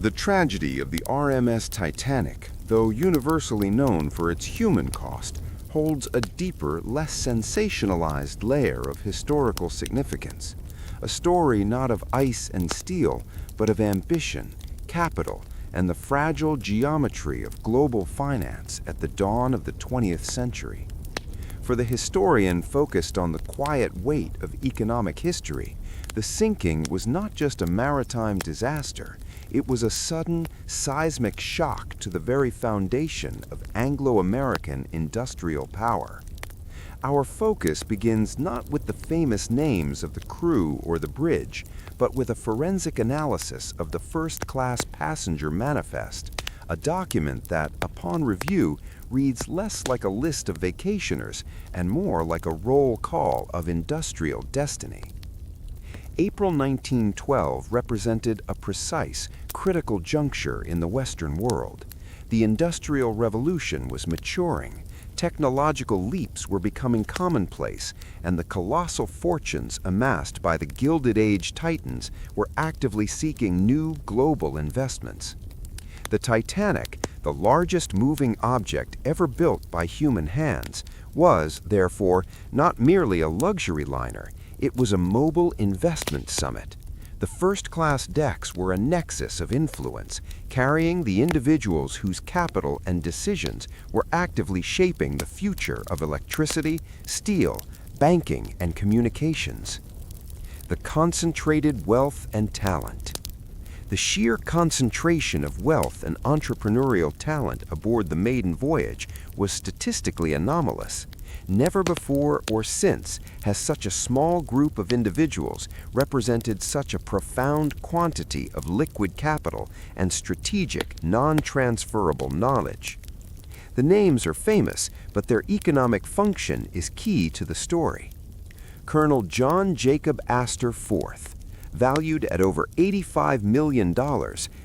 The tragedy of the RMS Titanic, though universally known for its human cost, holds a deeper, less sensationalized layer of historical significance. A story not of ice and steel, but of ambition, capital, and the fragile geometry of global finance at the dawn of the 20th century. For the historian focused on the quiet weight of economic history, the sinking was not just a maritime disaster, it was a sudden, seismic shock to the very foundation of Anglo-American industrial power. Our focus begins not with the famous names of the crew or the bridge, but with a forensic analysis of the first-class passenger manifest, a document that, upon review, reads less like a list of vacationers and more like a roll call of industrial destiny. April 1912 represented a precise, critical juncture in the Western world. The Industrial Revolution was maturing, technological leaps were becoming commonplace, and the colossal fortunes amassed by the Gilded Age titans were actively seeking new global investments. The Titanic, the largest moving object ever built by human hands, was, therefore, not merely a luxury liner, it was a mobile investment summit. The first-class decks were a nexus of influence, carrying the individuals whose capital and decisions were actively shaping the future of electricity, steel, banking, and communications. The concentrated wealth and talent. The sheer concentration of wealth and entrepreneurial talent aboard the maiden voyage was statistically anomalous. Never before or since has such a small group of individuals represented such a profound quantity of liquid capital and strategic, non-transferable knowledge. The names are famous, but their economic function is key to the story. Colonel John Jacob Astor IV, valued at over $85 million,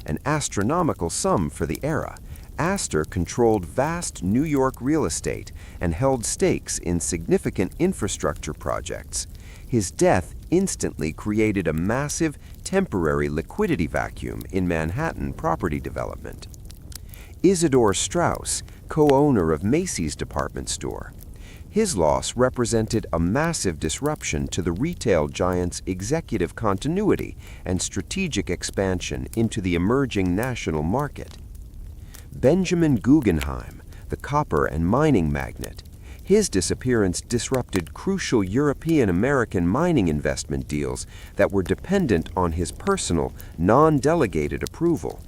an astronomical sum for the era, Astor controlled vast New York real estate and held stakes in significant infrastructure projects. His death instantly created a massive, temporary liquidity vacuum in Manhattan property development. Isidore Straus, co-owner of Macy's department store. His loss represented a massive disruption to the retail giant's executive continuity and strategic expansion into the emerging national market. Benjamin Guggenheim, the copper and mining magnate. His disappearance disrupted crucial European-American mining investment deals that were dependent on his personal, non-delegated approval.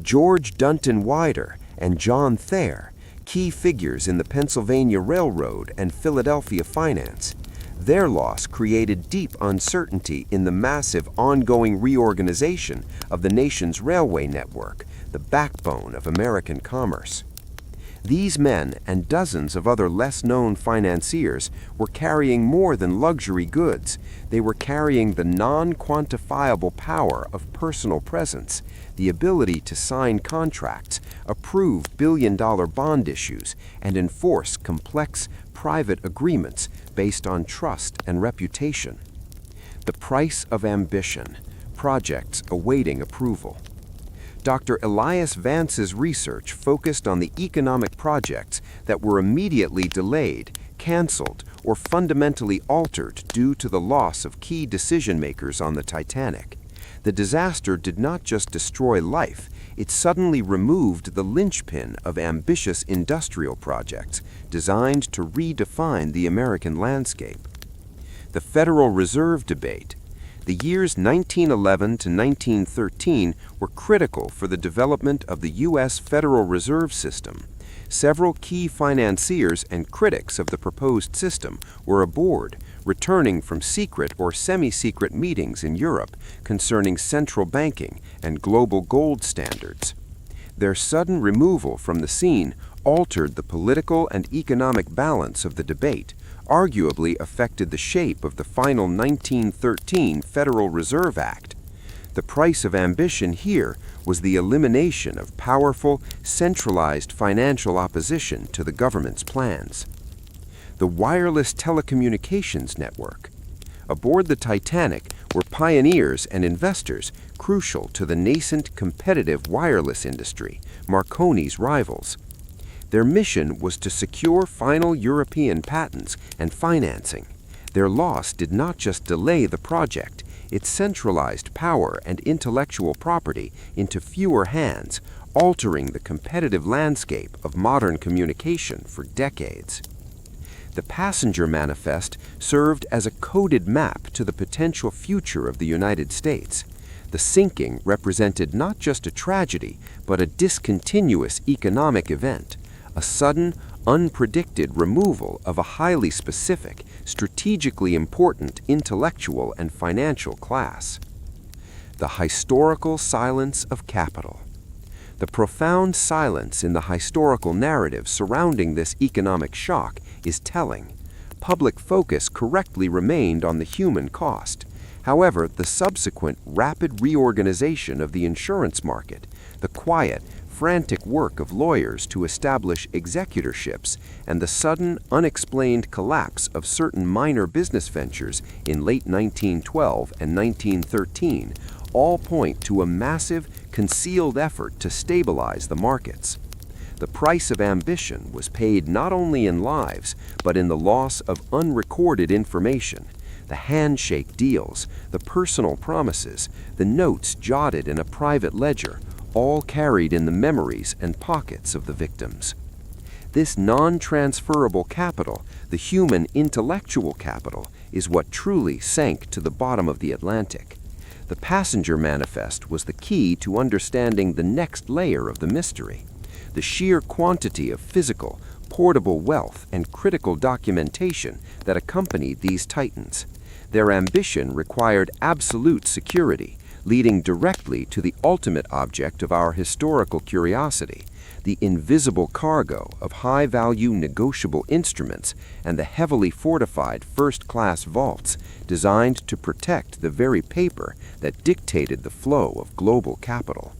George Dunton Wider and John Thayer, key figures in the Pennsylvania Railroad and Philadelphia finance. Their loss created deep uncertainty in the massive ongoing reorganization of the nation's railway network, the backbone of American commerce. These men and dozens of other less-known financiers were carrying more than luxury goods. They were carrying the non-quantifiable power of personal presence, the ability to sign contracts, approve billion-dollar bond issues, and enforce complex private agreements based on trust and reputation. The price of ambition, projects awaiting approval. Dr. Elias Vance's research focused on the economic projects that were immediately delayed, canceled, or fundamentally altered due to the loss of key decision-makers on the Titanic. The disaster did not just destroy life, it suddenly removed the linchpin of ambitious industrial projects designed to redefine the American landscape. The Federal Reserve debate. The years 1911 to 1913 were critical for the development of the U.S. Federal Reserve System. Several key financiers and critics of the proposed system were aboard, returning from secret or semi-secret meetings in Europe concerning central banking and global gold standards. Their sudden removal from the scene altered the political and economic balance of the debate, arguably affected the shape of the final 1913 Federal Reserve Act. The price of ambition here was the elimination of powerful, centralized financial opposition to the government's plans. The wireless telecommunications network. Aboard the Titanic were pioneers and investors crucial to the nascent competitive wireless industry, Marconi's rivals. Their mission was to secure final European patents and financing. Their loss did not just delay the project, it centralized power and intellectual property into fewer hands, altering the competitive landscape of modern communication for decades. The passenger manifest served as a coded map to the potential future of the United States. The sinking represented not just a tragedy, but a discontinuous economic event, a sudden, unpredicted removal of a highly specific, strategically important intellectual and financial class. The historical silence of capital. The profound silence in the historical narrative surrounding this economic shock is telling. Public focus correctly remained on the human cost. However, the subsequent rapid reorganization of the insurance market, the quiet, frantic work of lawyers to establish executorships, and the sudden, unexplained collapse of certain minor business ventures in late 1912 and 1913 all point to a massive, concealed effort to stabilize the markets. The price of ambition was paid not only in lives, but in the loss of unrecorded information. The handshake deals, the personal promises, the notes jotted in a private ledger, all carried in the memories and pockets of the victims. This non-transferable capital, the human intellectual capital, is what truly sank to the bottom of the Atlantic. The passenger manifest was the key to understanding the next layer of the mystery. The sheer quantity of physical, portable wealth and critical documentation that accompanied these titans. Their ambition required absolute security, leading directly to the ultimate object of our historical curiosity, the invisible cargo of high-value negotiable instruments and the heavily fortified first-class vaults designed to protect the very paper that dictated the flow of global capital.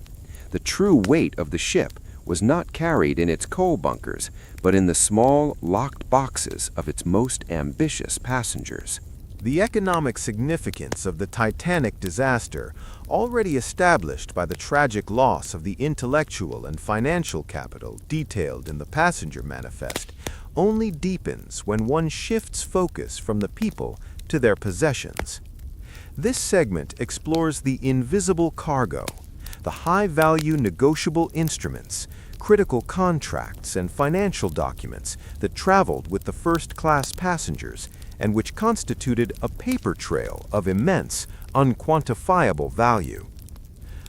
The true weight of the ship was not carried in its coal bunkers, but in the small, locked boxes of its most ambitious passengers. The economic significance of the Titanic disaster, already established by the tragic loss of the intellectual and financial capital detailed in the passenger manifest, only deepens when one shifts focus from the people to their possessions. This segment explores the invisible cargo, the high-value negotiable instruments, critical contracts, and financial documents that traveled with the first-class passengers and which constituted a paper trail of immense, unquantifiable value.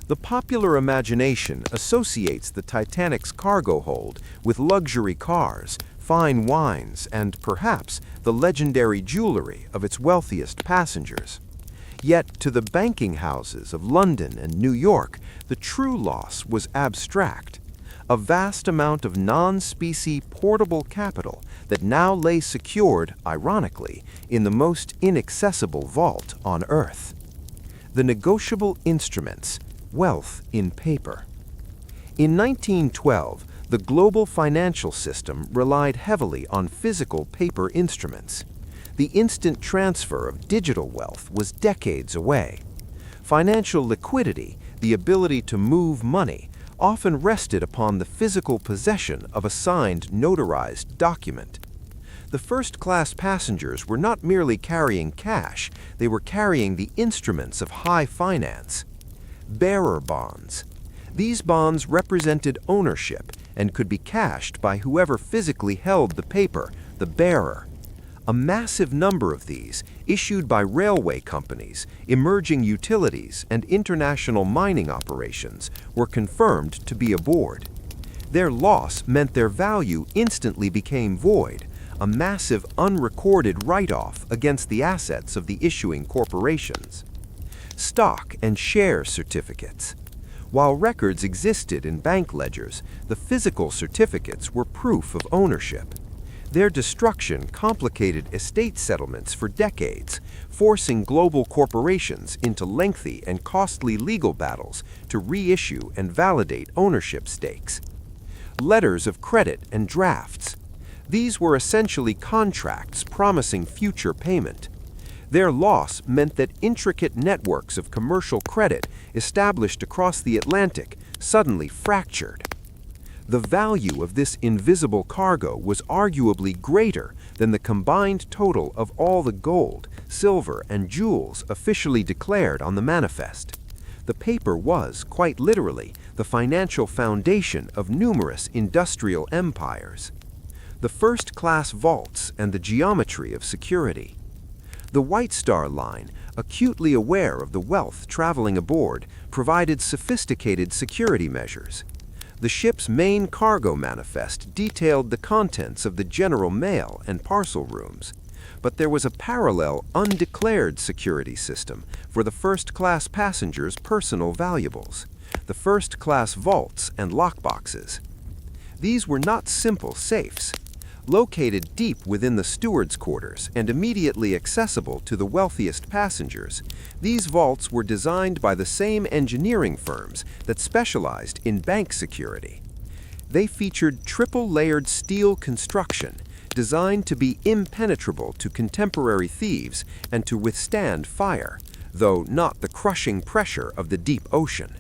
The popular imagination associates the Titanic's cargo hold with luxury cars, fine wines, and perhaps the legendary jewelry of its wealthiest passengers. Yet, to the banking houses of London and New York, the true loss was abstract. A vast amount of non-specie portable capital that now lay secured, ironically, in the most inaccessible vault on Earth. The negotiable instruments, wealth in paper. In 1912, the global financial system relied heavily on physical paper instruments. The instant transfer of digital wealth was decades away. Financial liquidity, the ability to move money, often rested upon the physical possession of a signed, notarized document. The first-class passengers were not merely carrying cash, they were carrying the instruments of high finance. Bearer bonds. These bonds represented ownership and could be cashed by whoever physically held the paper, the bearer. A massive number of these, issued by railway companies, emerging utilities, and international mining operations, were confirmed to be aboard. Their loss meant their value instantly became void, a massive unrecorded write-off against the assets of the issuing corporations. Stock and share certificates. While records existed in bank ledgers, the physical certificates were proof of ownership. Their destruction complicated estate settlements for decades, forcing global corporations into lengthy and costly legal battles to reissue and validate ownership stakes. Letters of credit and drafts. These were essentially contracts promising future payment. Their loss meant that intricate networks of commercial credit established across the Atlantic suddenly fractured. The value of this invisible cargo was arguably greater than the combined total of all the gold, silver, and jewels officially declared on the manifest. The paper was, quite literally, the financial foundation of numerous industrial empires. The first-class vaults and the geometry of security. The White Star Line, acutely aware of the wealth traveling aboard, provided sophisticated security measures. The ship's main cargo manifest detailed the contents of the general mail and parcel rooms, but there was a parallel, undeclared security system for the first-class passengers' personal valuables, the first-class vaults and lockboxes. These were not simple safes. Located deep within the steward's quarters and immediately accessible to the wealthiest passengers, these vaults were designed by the same engineering firms that specialized in bank security. They featured triple-layered steel construction designed to be impenetrable to contemporary thieves and to withstand fire, though not the crushing pressure of the deep ocean.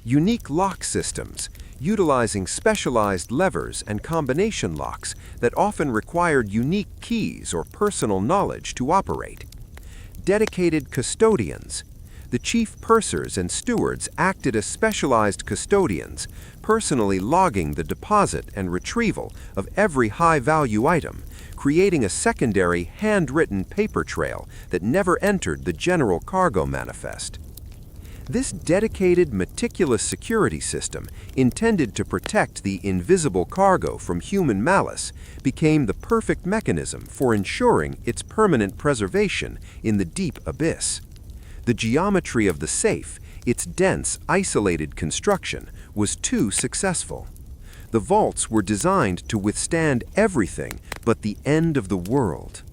Unique lock systems, utilizing specialized levers and combination locks that often required unique keys or personal knowledge to operate. Dedicated custodians. The chief pursers and stewards acted as specialized custodians, personally logging the deposit and retrieval of every high-value item, creating a secondary handwritten paper trail that never entered the general cargo manifest. This dedicated, meticulous security system, intended to protect the invisible cargo from human malice, became the perfect mechanism for ensuring its permanent preservation in the deep abyss. The geometry of the safe, its dense, isolated construction, was too successful. The vaults were designed to withstand everything but the end of the world.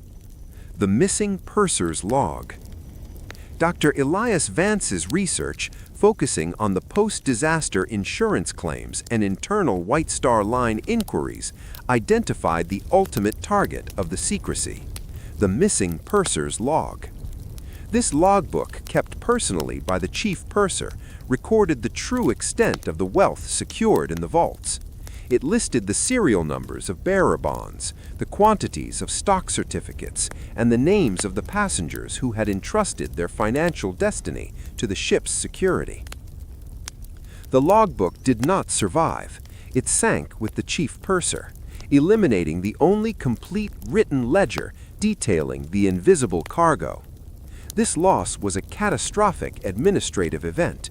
The missing purser's log. Dr. Elias Vance's research, focusing on the post-disaster insurance claims and internal White Star Line inquiries, identified the ultimate target of the secrecy: the missing purser's log. This logbook, kept personally by the chief purser, recorded the true extent of the wealth secured in the vaults. It listed the serial numbers of bearer bonds, the quantities of stock certificates, and the names of the passengers who had entrusted their financial destiny to the ship's security. The logbook did not survive. It sank with the chief purser, eliminating the only complete written ledger detailing the invisible cargo. This loss was a catastrophic administrative event.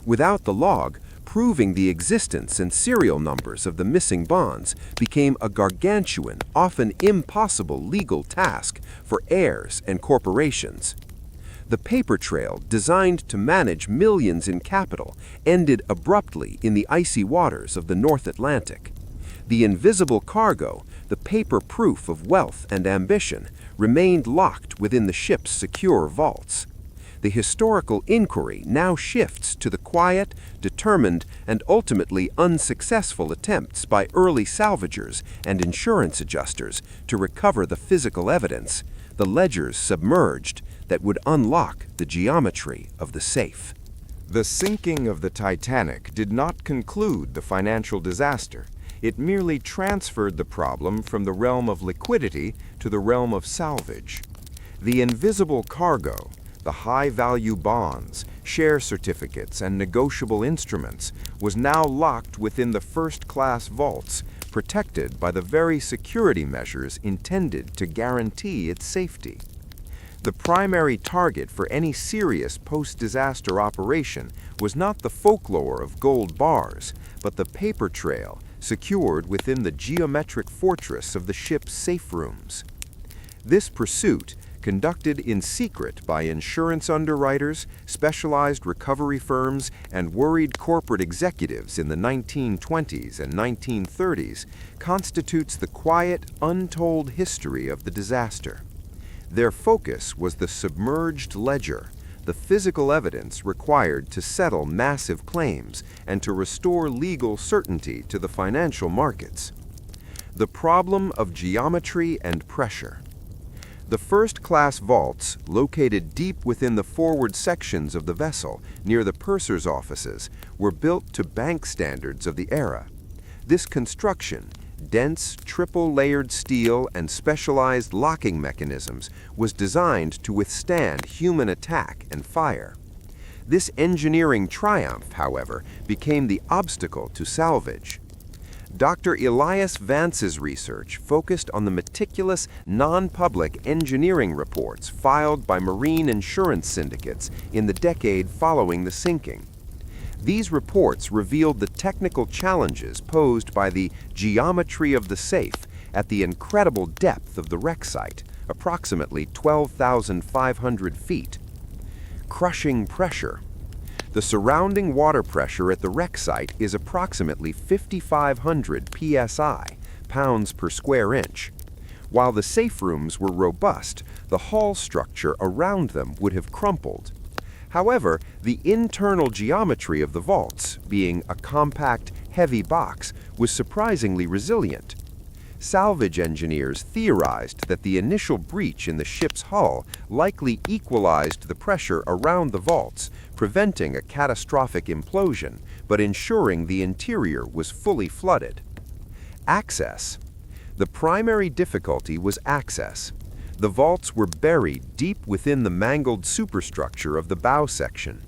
Without the log, proving the existence and serial numbers of the missing bonds became a gargantuan, often impossible legal task for heirs and corporations. The paper trail, designed to manage millions in capital, ended abruptly in the icy waters of the North Atlantic. The invisible cargo, the paper proof of wealth and ambition, remained locked within the ship's secure vaults. The historical inquiry now shifts to the quiet, determined, and ultimately unsuccessful attempts by early salvagers and insurance adjusters to recover the physical evidence, the ledgers submerged, that would unlock the geometry of the safe. The sinking of the Titanic did not conclude the financial disaster. It merely transferred the problem from the realm of liquidity to the realm of salvage. The invisible cargo, the high-value bonds, share certificates, and negotiable instruments, was now locked within the first-class vaults, protected by the very security measures intended to guarantee its safety. The primary target for any serious post-disaster operation was not the folklore of gold bars, but the paper trail secured within the geometric fortress of the ship's safe rooms. This pursuit, conducted in secret by insurance underwriters, specialized recovery firms, and worried corporate executives in the 1920s and 1930s, constitutes the quiet, untold history of the disaster. Their focus was the submerged ledger, the physical evidence required to settle massive claims and to restore legal certainty to the financial markets. The problem of geometry and pressure. The first-class vaults, located deep within the forward sections of the vessel, near the purser's offices, were built to bank standards of the era. This construction, dense, triple-layered steel and specialized locking mechanisms, was designed to withstand human attack and fire. This engineering triumph, however, became the obstacle to salvage. Dr. Elias Vance's research focused on the meticulous, non-public engineering reports filed by marine insurance syndicates in the decade following the sinking. These reports revealed the technical challenges posed by the geometry of the safe at the incredible depth of the wreck site, approximately 12,500 feet. Crushing pressure. The surrounding water pressure at the wreck site is approximately 5,500 psi, pounds per square inch. While the safe rooms were robust, the hull structure around them would have crumpled. However, the internal geometry of the vaults, being a compact, heavy box, was surprisingly resilient. Salvage engineers theorized that the initial breach in the ship's hull likely equalized the pressure around the vaults, preventing a catastrophic implosion, but ensuring the interior was fully flooded. Access. The primary difficulty was access. The vaults were buried deep within the mangled superstructure of the bow section.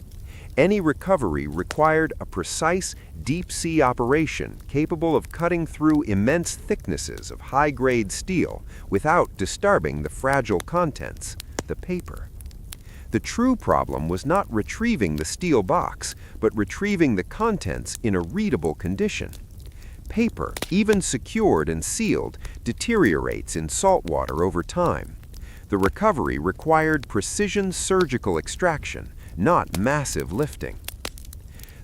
Any recovery required a precise, deep-sea operation capable of cutting through immense thicknesses of high-grade steel without disturbing the fragile contents, the paper. The true problem was not retrieving the steel box, but retrieving the contents in a readable condition. Paper, even secured and sealed, deteriorates in salt water over time. The recovery required precision surgical extraction, not massive lifting.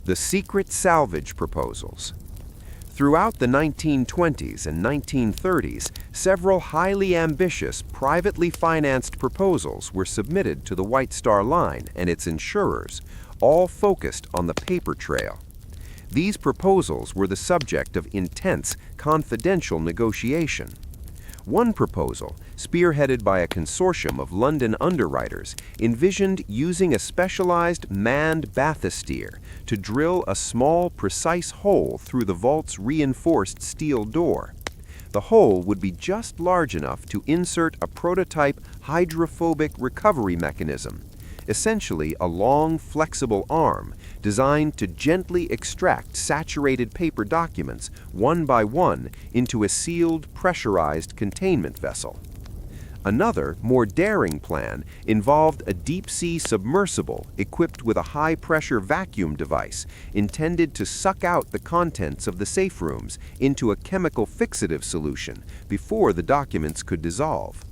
The secret salvage proposals. Throughout the 1920s and 1930s, several highly ambitious, privately financed proposals were submitted to the White Star Line and its insurers, all focused on the paper trail. These proposals were the subject of intense, confidential negotiation. One proposal, spearheaded by a consortium of London underwriters, envisioned using a specialized manned bathysphere to drill a small, precise hole through the vault's reinforced steel door. The hole would be just large enough to insert a prototype hydrophobic recovery mechanism, essentially a long, flexible arm designed to gently extract saturated paper documents one by one into a sealed, pressurized containment vessel. Another, more daring plan involved a deep-sea submersible equipped with a high-pressure vacuum device intended to suck out the contents of the safe rooms into a chemical fixative solution before the documents could dissolve.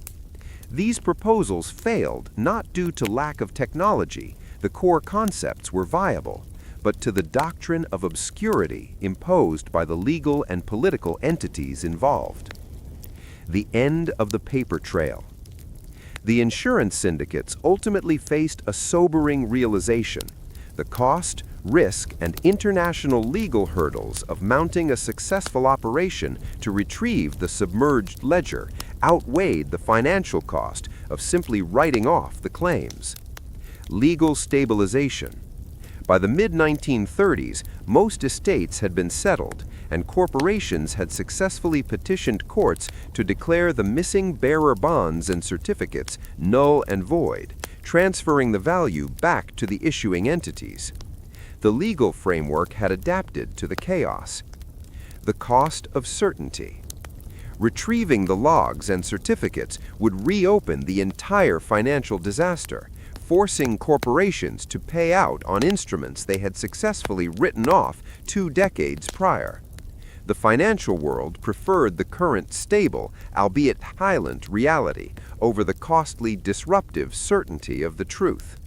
These proposals failed not due to lack of technology, the core concepts were viable, but to the doctrine of obscurity imposed by the legal and political entities involved. The end of the paper trail. The insurance syndicates ultimately faced a sobering realization. The cost, risk, and international legal hurdles of mounting a successful operation to retrieve the submerged ledger outweighed the financial cost of simply writing off the claims. Legal stabilization. By the mid-1930s, most estates had been settled, and corporations had successfully petitioned courts to declare the missing bearer bonds and certificates null and void, transferring the value back to the issuing entities. The legal framework had adapted to the chaos. The cost of certainty. Retrieving the logs and certificates would reopen the entire financial disaster, forcing corporations to pay out on instruments they had successfully written off 2 decades prior. The financial world preferred the current stable, albeit silent, reality over the costly, disruptive certainty of the truth.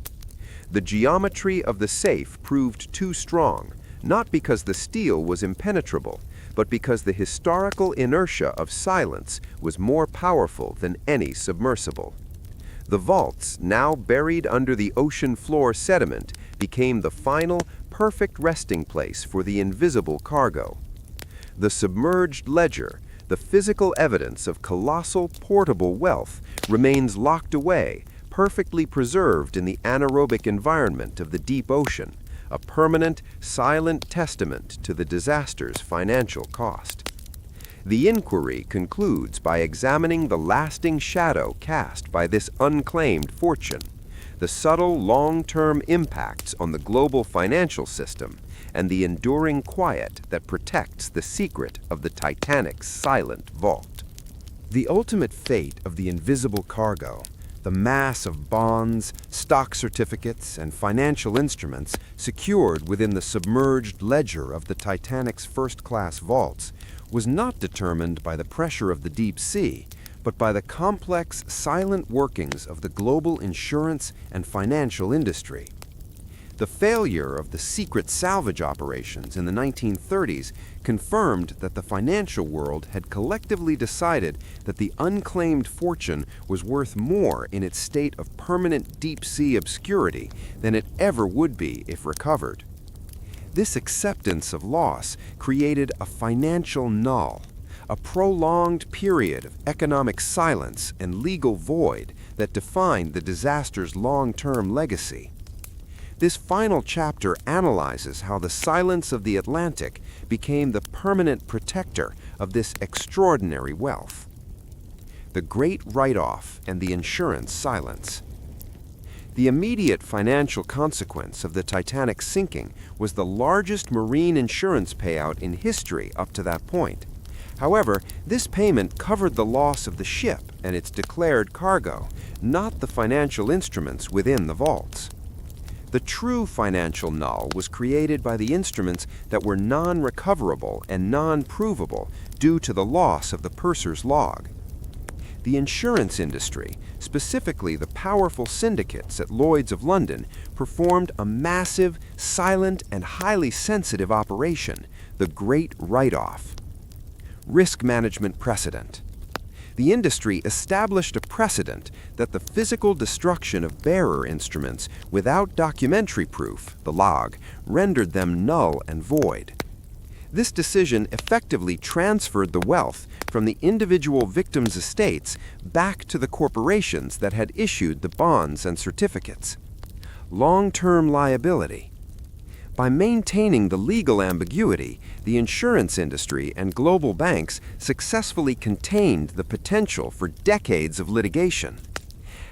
The geometry of the safe proved too strong, not because the steel was impenetrable, but because the historical inertia of silence was more powerful than any submersible. The vaults, now buried under the ocean floor sediment, became the final, perfect resting place for the invisible cargo. The submerged ledger, the physical evidence of colossal portable wealth remains locked away, perfectly preserved in the anaerobic environment of the deep ocean, a permanent, silent testament to the disaster's financial cost. The inquiry concludes by examining the lasting shadow cast by this unclaimed fortune, the subtle long-term impacts on the global financial system, and the enduring quiet that protects the secret of the Titanic's silent vault. The ultimate fate of the invisible cargo, the mass of bonds, stock certificates, and financial instruments secured within the submerged ledger of the Titanic's first-class vaults, was not determined by the pressure of the deep sea, but by the complex, silent workings of the global insurance and financial industry. The failure of the secret salvage operations in the 1930s confirmed that the financial world had collectively decided that the unclaimed fortune was worth more in its state of permanent deep-sea obscurity than it ever would be if recovered. This acceptance of loss created a financial null, a prolonged period of economic silence and legal void that defined the disaster's long-term legacy. This final chapter analyzes how the silence of the Atlantic became the permanent protector of this extraordinary wealth. The Great Write-Off and the Insurance Silence. The immediate financial consequence of the Titanic's sinking was the largest marine insurance payout in history up to that point. However, this payment covered the loss of the ship and its declared cargo, not the financial instruments within the vaults. The true financial null was created by the instruments that were non-recoverable and non-provable due to the loss of the purser's log. The insurance industry, specifically the powerful syndicates at Lloyd's of London, performed a massive, silent, and highly sensitive operation, the Great Write-Off. Risk management precedent. The industry established a precedent that the physical destruction of bearer instruments without documentary proof, the log, rendered them null and void. This decision effectively transferred the wealth from the individual victims' estates back to the corporations that had issued the bonds and certificates. Long-term liability. By maintaining the legal ambiguity, the insurance industry and global banks successfully contained the potential for decades of litigation.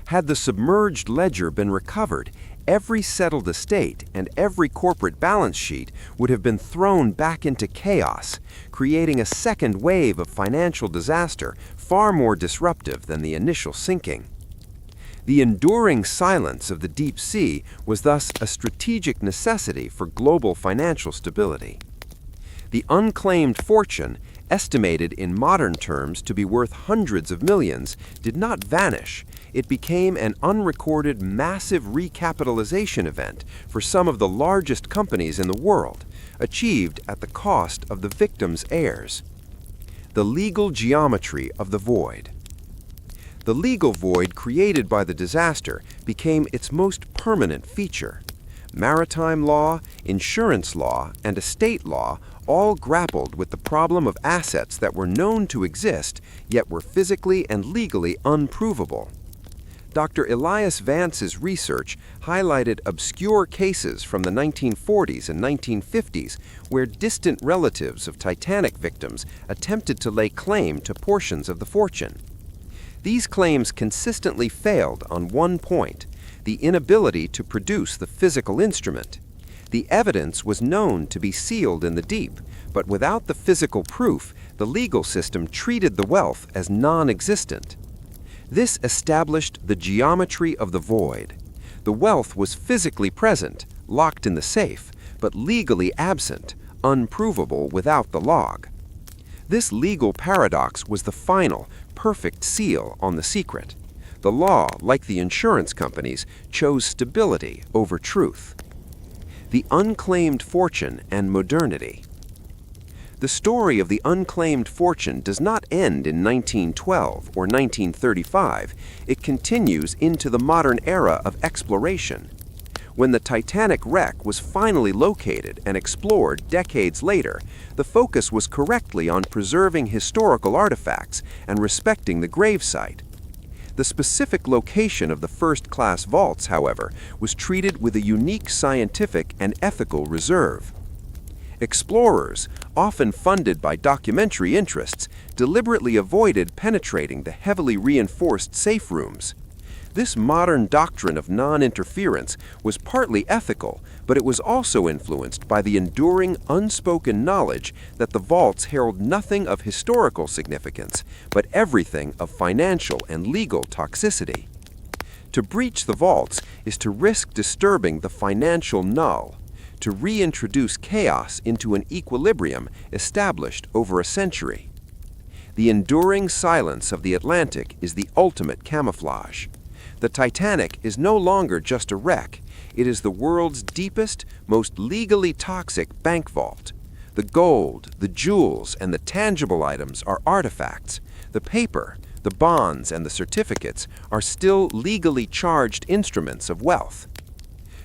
Had the submerged ledger been recovered, every settled estate and every corporate balance sheet would have been thrown back into chaos, creating a second wave of financial disaster far more disruptive than the initial sinking. The enduring silence of the deep sea was thus a strategic necessity for global financial stability. The unclaimed fortune, estimated in modern terms to be worth hundreds of millions, did not vanish. It became an unrecorded massive recapitalization event for some of the largest companies in the world, achieved at the cost of the victims' heirs. The legal geometry of the void. The legal void created by the disaster became its most permanent feature. Maritime law, insurance law, and estate law all grappled with the problem of assets that were known to exist, yet were physically and legally unprovable. Dr. Elias Vance's research highlighted obscure cases from the 1940s and 1950s where distant relatives of Titanic victims attempted to lay claim to portions of the fortune. These claims consistently failed on one point: the inability to produce the physical instrument. The evidence was known to be sealed in the deep, but without the physical proof, the legal system treated the wealth as non-existent. This established the geometry of the void. The wealth was physically present, locked in the safe, but legally absent, unprovable without the log. This legal paradox was the final, perfect seal on the secret. The law, like the insurance companies, chose stability over truth. The unclaimed fortune and modernity. The story of the unclaimed fortune does not end in 1912 or 1935. It continues into the modern era of exploration. When the Titanic wreck was finally located and explored decades later, the focus was correctly on preserving historical artifacts and respecting the gravesite. The specific location of the first-class vaults, however, was treated with a unique scientific and ethical reserve. Explorers, often funded by documentary interests, deliberately avoided penetrating the heavily reinforced safe rooms. This modern doctrine of non-interference was partly ethical, but it was also influenced by the enduring, unspoken knowledge that the vaults held nothing of historical significance, but everything of financial and legal toxicity. To breach the vaults is to risk disturbing the financial null, to reintroduce chaos into an equilibrium established over a century. The enduring silence of the Atlantic is the ultimate camouflage. The Titanic is no longer just a wreck. It is the world's deepest, most legally toxic bank vault. The gold, the jewels, and the tangible items are artifacts. The paper, the bonds, and the certificates are still legally charged instruments of wealth.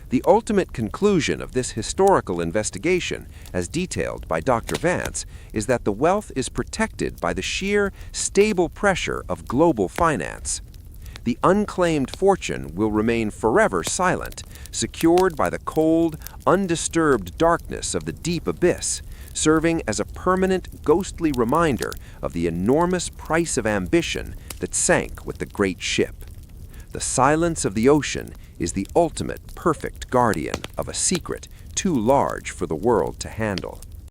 The ultimate conclusion of this historical investigation, as detailed by Dr. Vance, is that the wealth is protected by the sheer, stable pressure of global finance. The unclaimed fortune will remain forever silent, secured by the cold, undisturbed darkness of the deep abyss, serving as a permanent, ghostly reminder of the enormous price of ambition that sank with the great ship. The silence of the ocean is the ultimate perfect guardian of a secret too large for the world to handle.